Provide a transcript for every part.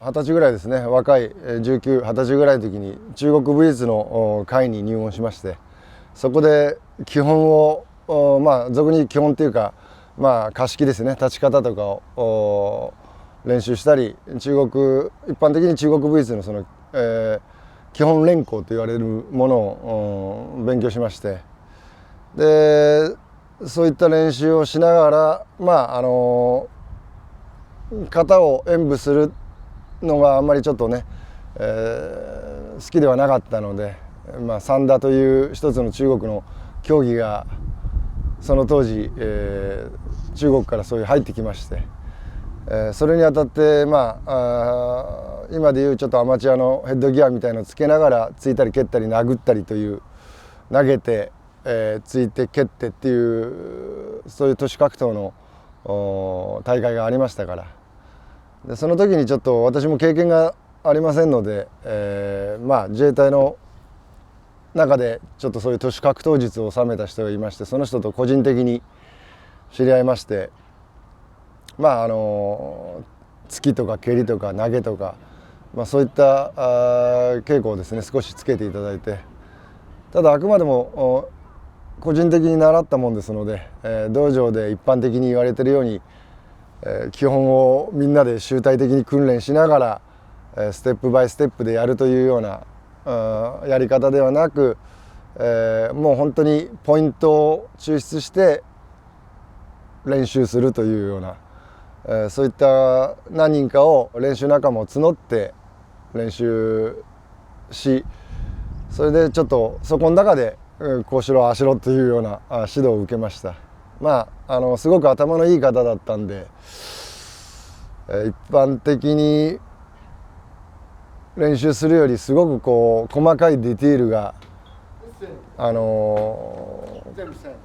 20歳ぐらいですね、若い19、20歳ぐらいの時に中国武術の会に入門しまして、そこで基本を俗に基本っていうか、格式ですね、立ち方とかを練習したり、一般的に中国武術の基本練功と言われるものを勉強しまして、でそういった練習をしながら、型を演武するのがあんまりちょっとね、好きではなかったので、散打という一つの中国の競技がその当時、中国からそういう入ってきまして、それにあたって、今でいうちょっとアマチュアのヘッドギアみたいなのをつけながら突いたり蹴ったり殴ったりという、投げて、突いて蹴ってっていうそういう徒手格闘の大会がありましたから、でその時にちょっと私も経験がありませんので、自衛隊の中でちょっとそういう徒手格闘術を収めた人がいまして、その人と個人的に知り合いまして、突きとか蹴りとか投げとか、そういった稽古をですね少しつけていただいて、ただあくまでも個人的に習ったもんですので、道場で一般的に言われているように、基本をみんなで集大的に訓練しながら、ステップバイステップでやるというようなやり方ではなく、もう本当にポイントを抽出して練習するというような、そういった何人かを練習仲間を募って練習し、それでちょっとそこの中でこうしろああしろというような指導を受けました。すごく頭のいい方だったんで、一般的に練習するよりすごくこう細かいディティールが、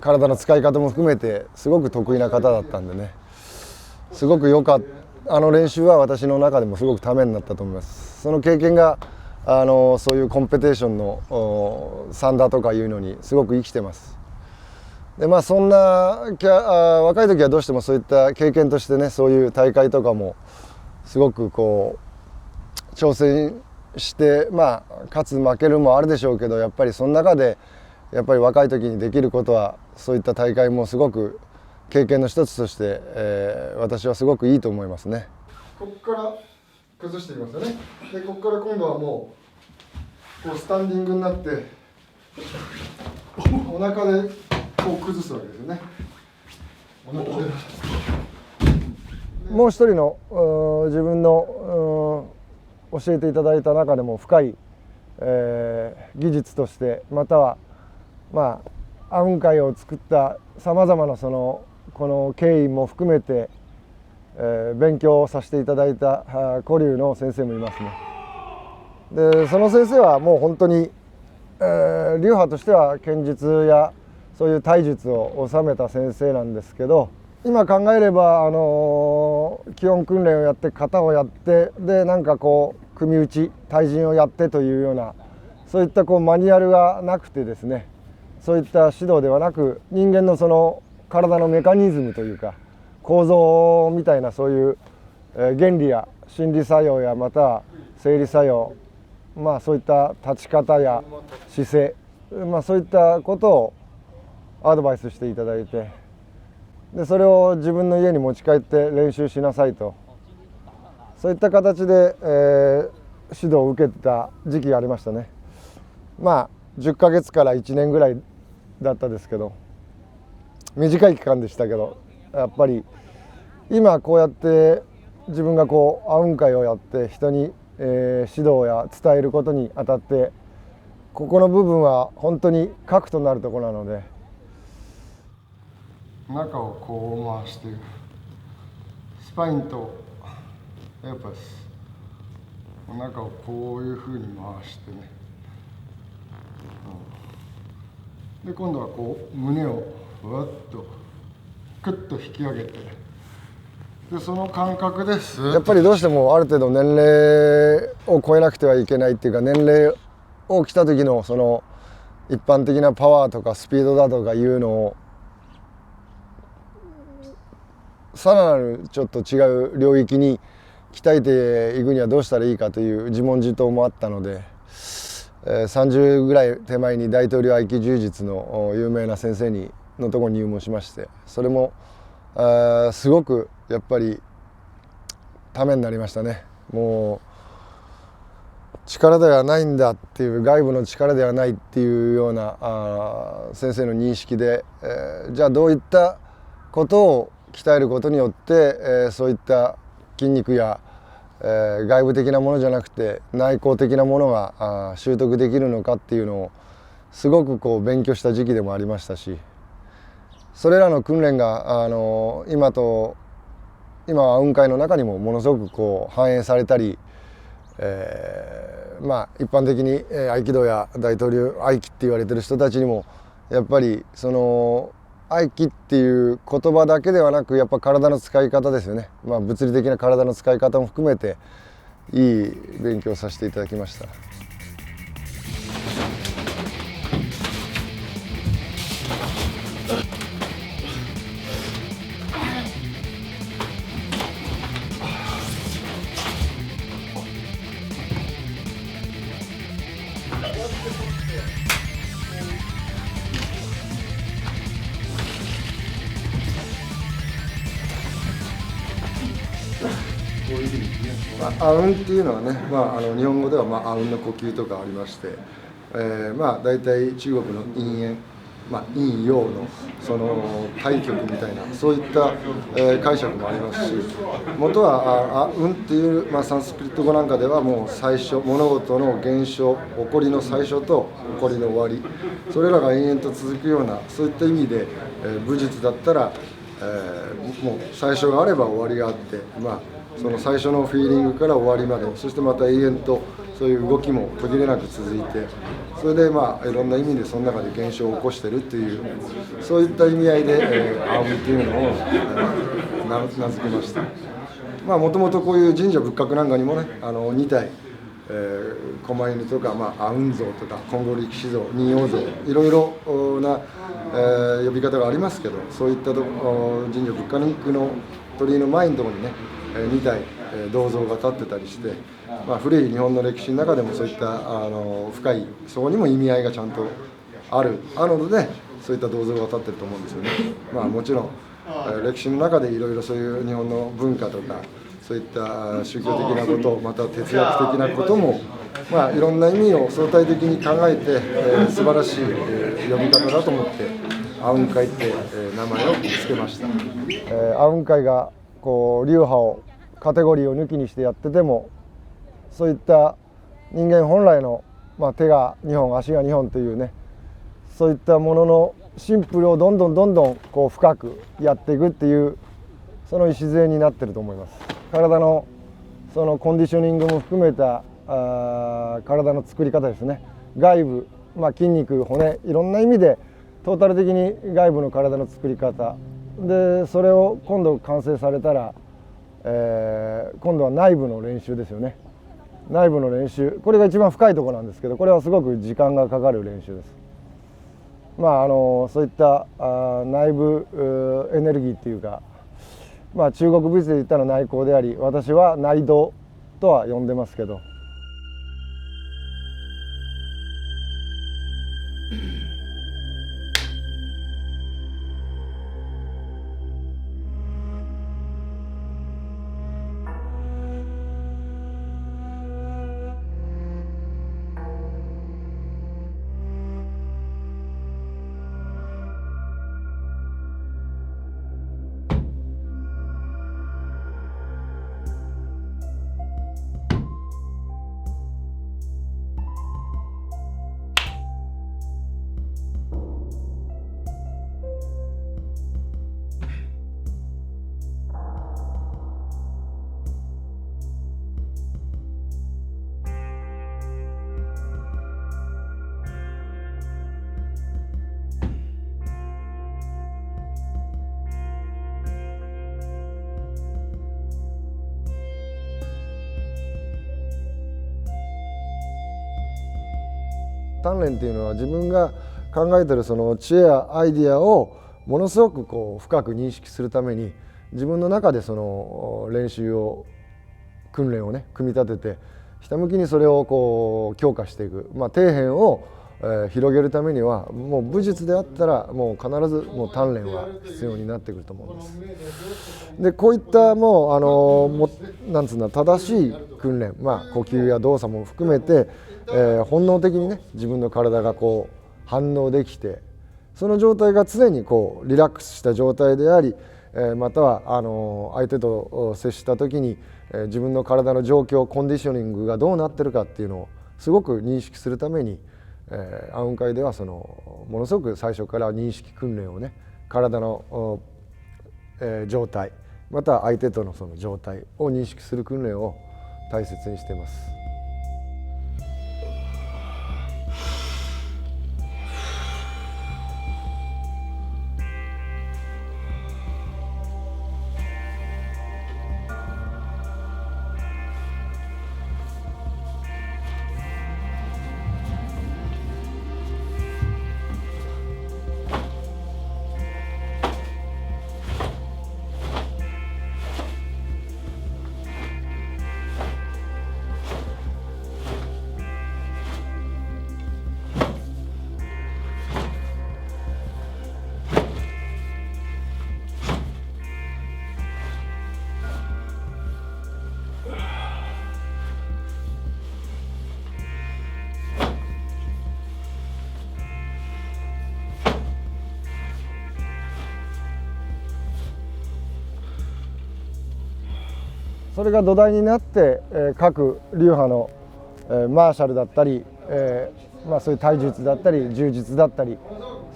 体の使い方も含めてすごく得意な方だったんでね、すごく練習は私の中でもすごくためになったと思います。その経験がそういうコンペテーションの散打とかいうのにすごく生きてます。でそんな若い時はどうしてもそういった経験としてね、そういう大会とかもすごくこう挑戦して、勝つ負けるもあるでしょうけど、やっぱりその中でやっぱり若い時にできることは、そういった大会もすごく経験の一つとして、私はすごくいいと思いますね。ここから崩していきますよね。でここから今度はもうこうスタンディングになってお腹でこう崩すわけですよね。お腹でもう一人の自分の教えていただいた中でも深い、技術として、またはアウン会を作ったさまざまなこの経緯も含めて、勉強させていただいた古流の先生もいますね。でその先生はもう本当に、流派としては剣術やそういう体術を収めた先生なんですけど、今考えれば基本訓練をやって型をやって、で組打ち対人をやってというような、そういったマニュアルがなくてですね、そういった指導ではなく、人間の体のメカニズムというか構造みたいな、そういう原理や心理作用やまたは生理作用、そういった立ち方や姿勢、そういったことをアドバイスしていただいて、でそれを自分の家に持ち帰って練習しなさいと、そういった形で、指導を受けてた時期がありましたね。10ヶ月から1年ぐらいだったですけど、短い期間でしたけど、やっぱり今こうやって自分がアウン会をやって人に、指導や伝えることにあたって、ここの部分は本当に核となるところなので、中をこう回して、スパインとエアパス、中をこういうふうに回してね、で今度は胸をふわっとクッと引き上げて、でその感覚です。やっぱりどうしてもある程度年齢を超えなくてはいけないっていうか、年齢を来た時の一般的なパワーとかスピードだとかいうのをさらなるちょっと違う領域に鍛えていくにはどうしたらいいかという自問自答もあったので、30ぐらい手前に大統領合気柔術の有名な先生のところに入門しまして、それもすごくやっぱりためになりましたね。もう力ではないんだっていう、外部の力ではないっていうような先生の認識で、じゃあどういったことを鍛えることによって、そういった筋肉や、外部的なものじゃなくて内向的なものが習得できるのかっていうのをすごく勉強した時期でもありましたし、それらの訓練が今は雲海の中にもものすごく反映されたり、一般的に合気道や大統領合気って言われてる人たちにもやっぱりその合気っていう言葉だけではなく、やっぱ体の使い方ですよね。物理的な体の使い方も含めていい勉強させていただきました。阿吽っていうのはね、日本語では阿吽の呼吸とかありまして、大体中国の陰縁、陰陽のその対極みたいな、そういった、解釈もありますし、元は阿吽っていう、サンスクリット語なんかではもう最初、物事の現象、起こりの最初と起こりの終わり、それらが延々と続くような、そういった意味で、武術だったら、もう最初があれば終わりがあって、その最初のフィーリングから終わりまで、そしてまた永遠とそういう動きも途切れなく続いて、それでいろんな意味でその中で現象を起こしているっていう、そういった意味合いで阿吽っていうのを、名付けました。もともとこういう神社仏閣なんかにもね、2体、狛犬とか、阿吽像とか金剛力士像、仁王像、いろいろな、呼び方がありますけど、そういった神社仏閣の鳥居の前のところにね、2体銅像が立ってたりして、古い日本の歴史の中でもそういった深い、そこにも意味合いがちゃんとあるので、そういった銅像が立ってると思うんですよね。もちろん歴史の中でいろいろそういう日本の文化とか、そういった宗教的なこと、また哲学的なことも、いろんな意味を相対的に考えて、素晴らしい、呼び方だと思って阿吽会って、名前を付けました。阿吽会が流派をカテゴリーを抜きにしてやってても、そういった人間本来の、手が2本足が2本というね、そういったもののシンプルをどんどん深くやっていくっていう、その礎になってると思います。体のそのコンディショニングも含めた体の作り方ですね。外部、筋肉、骨、いろんな意味でトータル的に外部の体の作り方で、それを今度完成されたら、今度は内部の練習ですよね。内部の練習、これが一番深いところなんですけど、これはすごく時間がかかる練習です。そういった内部エネルギーっていうか、中国武術で言ったら内功であり、私は内道とは呼んでますけど。鍛錬っていうのは自分が考えてるその知恵やアイディアをものすごく深く認識するために自分の中でその練習を訓練をね組み立てて、ひたむきにそれをこう強化していく、底辺を広げるためにはもう武術であったらもう必ずもう鍛錬は必要になってくると思うんです。でこういったなんつうんだ正しい訓練、呼吸や動作も含めて、本能的にね自分の体がこう反応できて、その状態が常にこうリラックスした状態であり、または相手と接した時に自分の体の状況コンディショニングがどうなってるかっていうのをすごく認識するために、暗雲会ではものすごく最初から認識訓練をね、体の、状態また相手とのその状態を認識する訓練を大切にしています。それが土台になって、各流派の、マーシャルだったり、そういう体術だったり柔術だったり、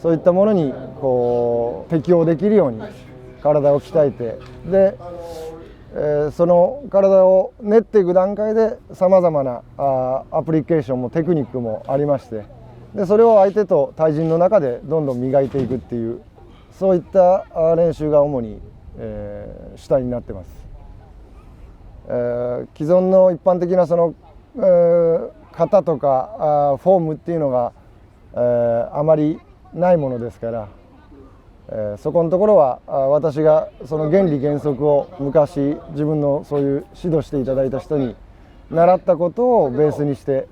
そういったものにこう適応できるように体を鍛えて、で、その体を練っていく段階でさまざまなアプリケーションもテクニックもありまして、でそれを相手と対人の中でどんどん磨いていくっていう、そういった練習が主に、主体になってます。既存の一般的なその、型とかフォームっていうのが、あまりないものですから、そこのところは私がその原理原則を昔自分のそういう指導していただいた人に習ったことをベースにして、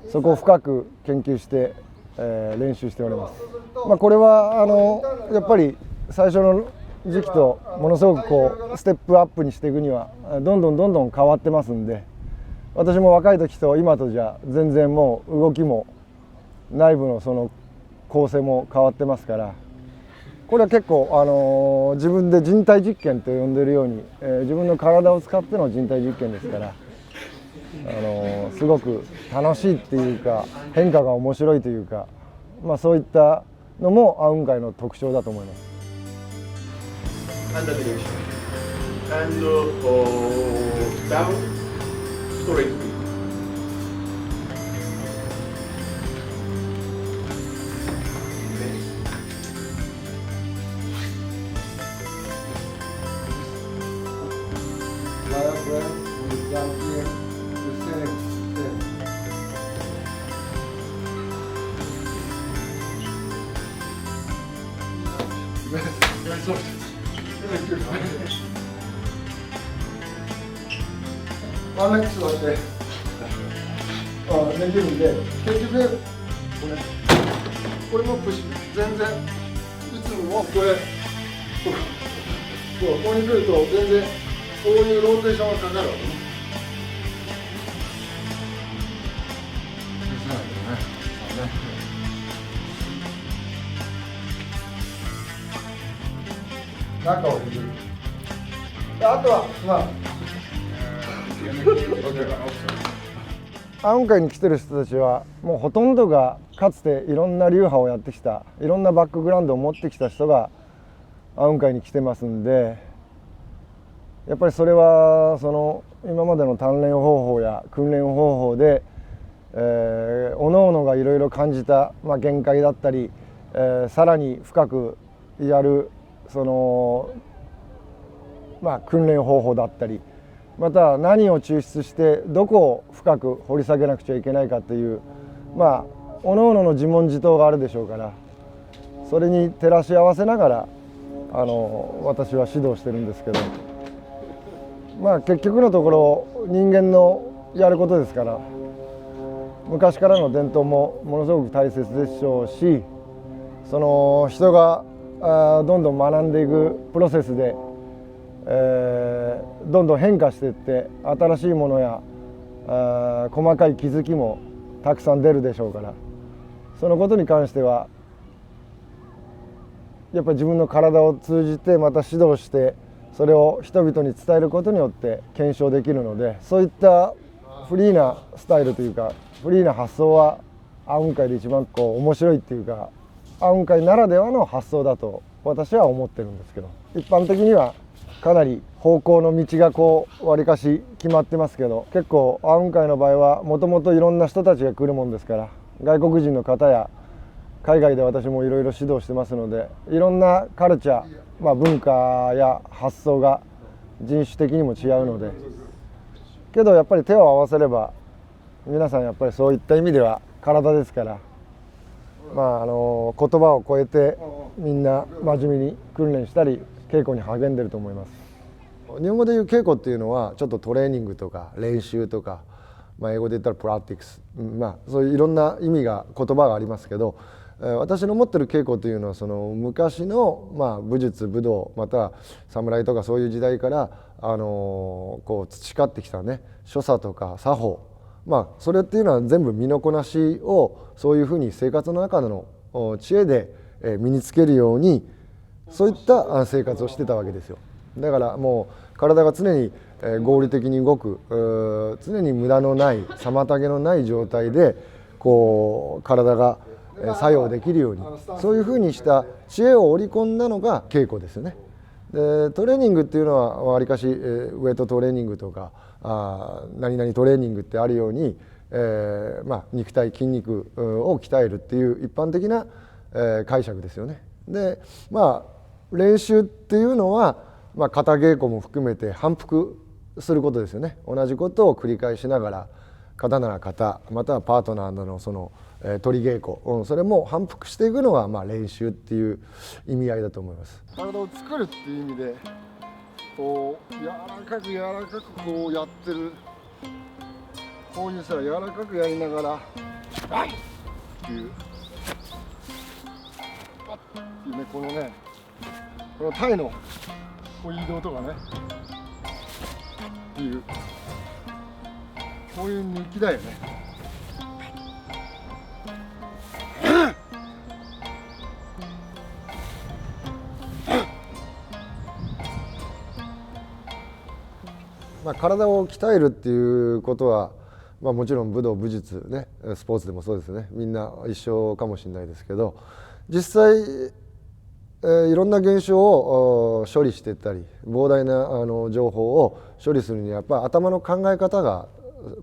そこを深く研究して、練習しております。これはやっぱり最初の時期とものすごくこうステップアップにしていくにはどんどん変わってますんで、私も若い時と今とじゃ全然もう動きも内部のその構成も変わってますから、これは結構自分で人体実験と呼んでいるように、自分の体を使っての人体実験ですから、すごく楽しいっていうか変化が面白いというか、そういったのも暗雲会の特徴だと思います。Under direction and down straight.ワンマックスをしてできるんで、結局これもプッシュ全然いつもこれここに来ると全然こういうローテーションがかかるわけね。中を入れる。あとは暗雲会に来てる人たちはもうほとんどがかつていろんな流派をやってきた、いろんなバックグラウンドを持ってきた人が暗雲会に来てますんで、やっぱりそれはその今までの鍛錬方法や訓練方法で、おのおのがいろいろ感じた、限界だったり、さらに深くやるその、訓練方法だったり、また何を抽出してどこを深く掘り下げなくちゃいけないかという、おのおのの自問自答があるでしょうから、それに照らし合わせながら私は指導してるんですけど、まあ結局のところ人間のやることですから、昔からの伝統もものすごく大切でしょうし、その人がどんどん学んでいくプロセスで、どんどん変化していって新しいものや細かい気づきもたくさん出るでしょうから、そのことに関してはやっぱり自分の体を通じてまた指導してそれを人々に伝えることによって検証できるので、そういったフリーなスタイルというかフリーな発想はアウン会で一番面白いっていうか、アウン会ならではの発想だと私は思ってるんですけど、一般的にはかなり方向の道がわりかし決まってますけど、結構アウン会の場合はもともといろんな人たちが来るもんですから、外国人の方や海外で私もいろいろ指導してますので、いろんなカルチャー、文化や発想が人種的にも違うので、けどやっぱり手を合わせれば皆さんやっぱりそういった意味では体ですから、言葉を超えてみんな真面目に訓練したり稽古に励んでると思います。日本語でいう稽古っていうのはちょっとトレーニングとか練習とか、英語で言ったらプラクティクス、そういういろんな意味が言葉がありますけど、私の持ってる稽古というのはその昔の武術武道または侍とかそういう時代から培ってきたね所作とか作法、それっていうのは全部身のこなしをそういうふうに生活の中の知恵で身につけるように、そういった生活をしてたわけですよ。だからもう体が常に合理的に動く、常に無駄のない妨げのない状態で体が作用できるように、そういうふうにした知恵を織り込んだのが稽古ですよね。でトレーニングっていうのはわりかしウエイトトレーニングとか何々トレーニングってあるように、肉体筋肉を鍛えるっていう一般的な解釈ですよね。で練習っていうのは、型稽古も含めて反復することですよね。同じことを繰り返しながら、型なら型またはパートナーのその取り稽古、それも反復していくのが練習っていう意味合いだと思います。体を作るっていう意味で柔らかくやってる、こういう柔らかくやりながらはいっていうっていうね、このタイの移動とかねっていうこういう抜きだよね。体を鍛えるっていうことは、もちろん武道武術ね、スポーツでもそうですね、みんな一緒かもしれないですけど、実際いろんな現象を処理していったり膨大な情報を処理するにはやっぱり頭の考え方が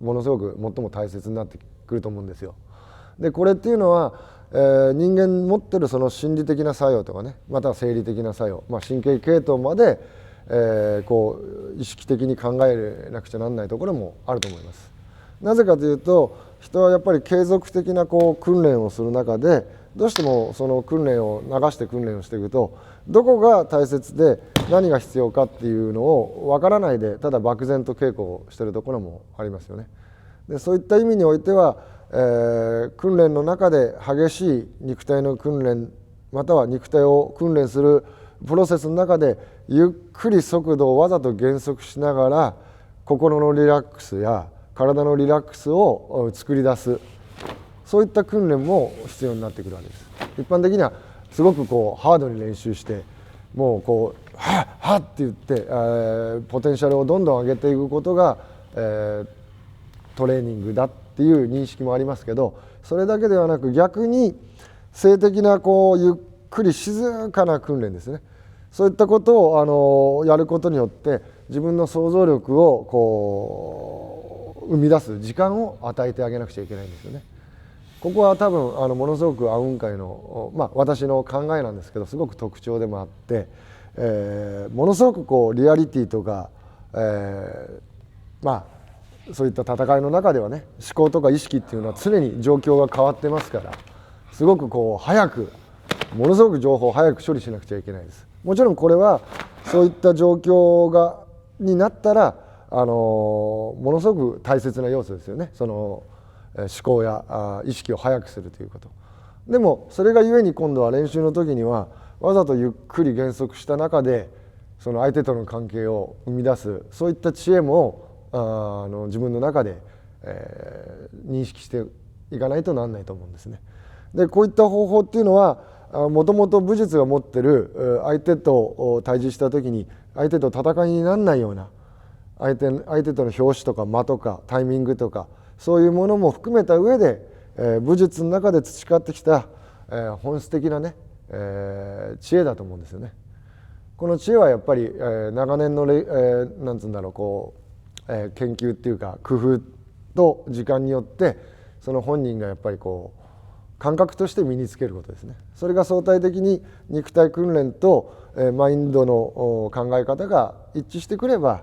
ものすごく最も大切になってくると思うんですよ。でこれっていうのは、人間持ってるその心理的な作用とかね、または生理的な作用、神経系統まで、意識的に考えなくちゃなんないところもあると思います。なぜかというと、人はやっぱり継続的な訓練をする中でどうしてもその訓練を流して訓練をしていくと、どこが大切で何が必要かっていうのを分からないでただ漠然と稽古をしているところもありますよね。でそういった意味においては、訓練の中で激しい肉体の訓練または肉体を訓練するプロセスの中でゆっくり速度をわざと減速しながら心のリラックスや体のリラックスを作り出す、そういった訓練も必要になってくるわけです。一般的にはすごくハードに練習してもうはっはっって言って、ポテンシャルをどんどん上げていくことが、トレーニングだっていう認識もありますけど、それだけではなく逆に静的なゆっくり静かな訓練ですね、そういったことをやることによって自分の想像力を生み出す時間を与えてあげなくちゃいけないんですよね。ここは多分ものすごくアウン会の、私の考えなんですけどすごく特徴でもあって、ものすごくリアリティとか、そういった戦いの中ではね、思考とか意識っていうのは常に状況が変わってますから、すごく早くものすごく情報を早く処理しなくちゃいけないです。もちろんこれはそういった状況になったらものすごく大切な要素ですよね。その思考や意識を速くするということ。でもそれがゆえに今度は練習の時にはわざとゆっくり減速した中でその相手との関係を生み出す、そういった知恵も自分の中で、認識していかないとなんないと思うんですね。でこういった方法っていうのはもともと武術が持ってる相手と対峙した時に相手と戦いにならないような相手との拍子とか間とかタイミングとかそういうものも含めた上で、武術の中で培ってきた、本質的なね、知恵だと思うんですよね。この知恵はやっぱり、長年のなんつうんだろうこう、研究っていうか工夫と時間によってその本人がやっぱりこう感覚として身につけることですね。それが相対的に肉体訓練と、マインドの考え方が一致してくれば、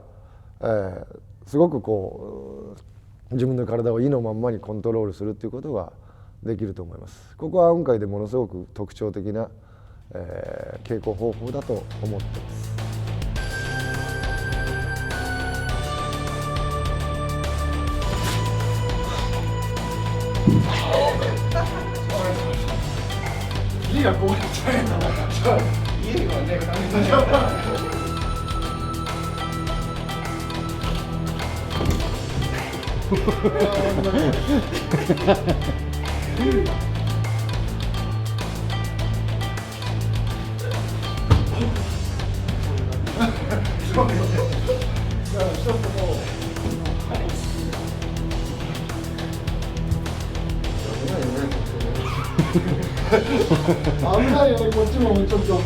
すごくこう自分の体を意のまんまにコントロールするっていうことができると思います。ここは雲海でものすごく特徴的な、稽古方法だと思っています。家がこうなっちゃうんだ。家がね、危ないよね、こっちもちょっと。